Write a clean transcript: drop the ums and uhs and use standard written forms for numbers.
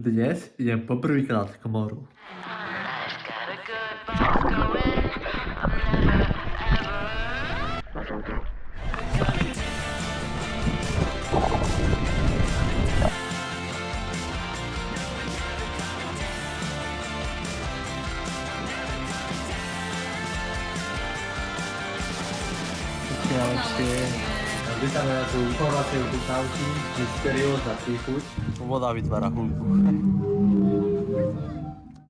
Dnes idem poprvýkrát k moru. Vítame na tú informáciu Dutavky, mysteriózna príchuť. Voda vytvára húľku.